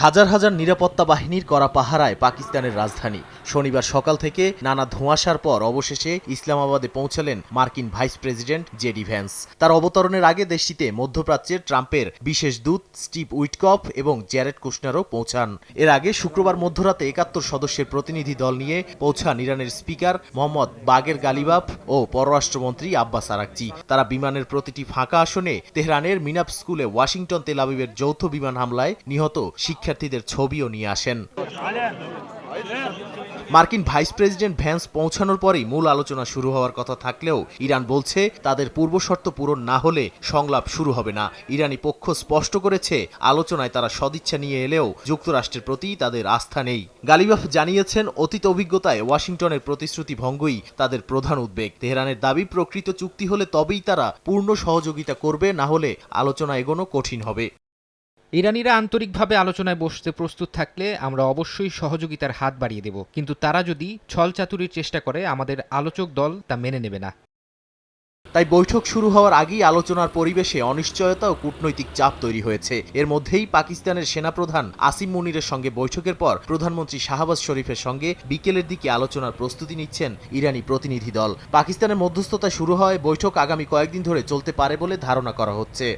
হাজার হাজার নিরাপত্তা বাহিনীর করা পাহারায় পাকিস্তানের রাজধানী। শনিবার সকাল থেকে নানা ধোঁয়াশার পর অবশেষে ইসলামাবাদে পৌঁছালেন মার্কিন ভাইস প্রেসিডেন্ট জেডি ভ্যান্স। তার অবতরণের আগে দেশটিতে মধ্যপ্রাচ্যের ট্রাম্পের বিশেষ দূত স্টিভ উইটকফ এবং জ্যারেড কুশনারও পৌঁছান। এর আগে শুক্রবার মধ্যরাতে ৭১ সদস্যের প্রতিনিধি দল নিয়ে পৌঁছান ইরানের স্পিকার মোহাম্মদ বাগের গালিবাফ ও পররাষ্ট্রমন্ত্রী আব্বাস আরাকচি। তারা বিমানের প্রতিটি ফাঁকা আসনে তেহরানের মিনাপ স্কুলে ওয়াশিংটন তেল আবিবের যৌথ বিমান হামলায় নিহত শিক্ষার্থীদের ছবিও নিয়ে আসেন। মার্কিন ভাইস প্রেসিডেন্ট ভ্যান্স পৌঁছানোর পরই মূল আলোচনা শুরু হওয়ার কথা থাকলেও ইরান বলছে তাদের পূর্বশর্ত পূরণ না হলে সংলাপ শুরু হবে না। ইরানি পক্ষ স্পষ্ট করেছে আলোচনায় তারা সদিচ্ছা নিয়ে এলেও যুক্তরাষ্ট্রের প্রতি তাদের আস্থা নেই। গালিবাফ জানিয়েছেন অতীত অভিজ্ঞতায় ওয়াশিংটনের প্রতিশ্রুতি ভঙ্গই তাদের প্রধান উদ্বেগ। তেহরানের দাবি প্রকৃত চুক্তি হলে তবেই তারা পূর্ণ সহযোগিতা করবে, না হলে আলোচনা এগোনো কঠিন হবে। ইরানিরা আন্তরিকভাবে আলোচনায় বসতে প্রস্তুত থাকলে আমরা অবশ্যই সহযোগিতার হাত বাড়িয়ে দেব, কিন্তু তারা যদি ছলচাতুরির চেষ্টা করে আমাদের আলোচক দল তা মেনে নেবে না। তাই বৈঠক শুরু হওয়ার আগেই আলোচনার পরিবেশে অনিশ্চয়তা ও কূটনৈতিক চাপ তৈরি হয়েছে। এর মধ্যেই পাকিস্তানের সেনাপ্রধান আসিম মুনিরের সঙ্গে বৈঠকের পর প্রধানমন্ত্রী শাহবাজ শরীফের সঙ্গে বিকেলের দিকে আলোচনার প্রস্তুতি নিচ্ছেন ইরানি প্রতিনিধি দল। পাকিস্তানের মধ্যস্থতায় শুরু হয় বৈঠক আগামী কয়েকদিন ধরে চলতে পারে বলে ধারণা করা হচ্ছে।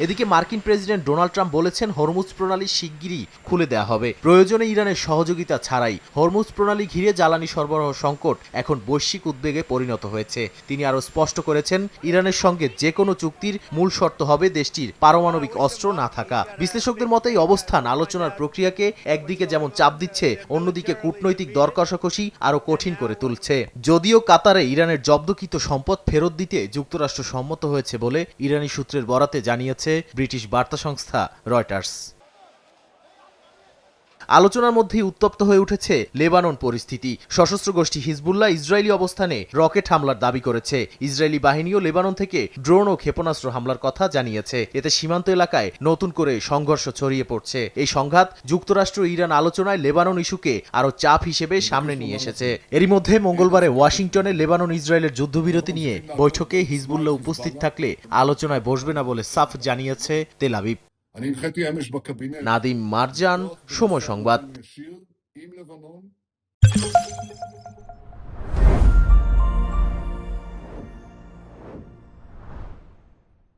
এদিকে মার্কিন প্রেসিডেন্ট ডোনাল্ড ট্রাম্প বলেছেন হরমুজ প্রণালী শিগগিরই খুলে দেওয়া হবে, প্রয়োজনে ইরানের সহযোগিতা ছাড়াই। হরমুজ প্রণালী ঘিরে জ্বালানি সরবরাহ সংকট এখন বৈশ্বিক উদ্বেগে পরিণত হয়েছে। তিনি আরও স্পষ্ট করেছেন ইরানের সঙ্গে যে কোনো চুক্তির মূল শর্ত হবে দেশটির পারমাণবিক অস্ত্র না থাকা। বিশ্লেষকদের মতে এই অবস্থান আলোচনার প্রক্রিয়াকে একদিকে যেমন চাপ দিচ্ছে, অন্যদিকে কূটনৈতিক দর কষাকষি আরও কঠিন করে তুলছে। যদিও কাতারে ইরানের জব্দকৃত সম্পদ ফেরত দিতে যুক্তরাষ্ট্র সম্মত হয়েছে বলে ইরানি সূত্রের বরাতে জানিয়েছে ব্রিটিশ বার্তা সংস্থা রয়টার্স। আলোচনার মধ্যেই উত্তপ্ত হয়ে উঠেছে লেবানন পরিস্থিতি। সশস্ত্র গোষ্ঠী হিজবুল্লাহ ইসরায়েলি অবস্থানে রকেট হামলার দাবি করেছে। ইসরায়েলি বাহিনীও লেবানন থেকে ড্রোন ও ক্ষেপণাস্ত্র হামলার কথা জানিয়েছে। এতে সীমান্ত এলাকায় নতুন করে সংঘর্ষ ছড়িয়ে পড়ছে। এই সংঘাত যুক্তরাষ্ট্র ইরান আলোচনায় লেবানন ইস্যুকে আরও চাপ হিসেবে সামনে নিয়ে এসেছে। এরই মধ্যে মঙ্গলবারে ওয়াশিংটনে লেবানন ইসরায়েলের যুদ্ধবিরতি নিয়ে বৈঠকে হিজবুল্লাহ উপস্থিত থাকলে আলোচনায় বসবে না বলে সাফ জানিয়েছে তেল আবিব। নাদিম মারজান, সময় সংবাদ।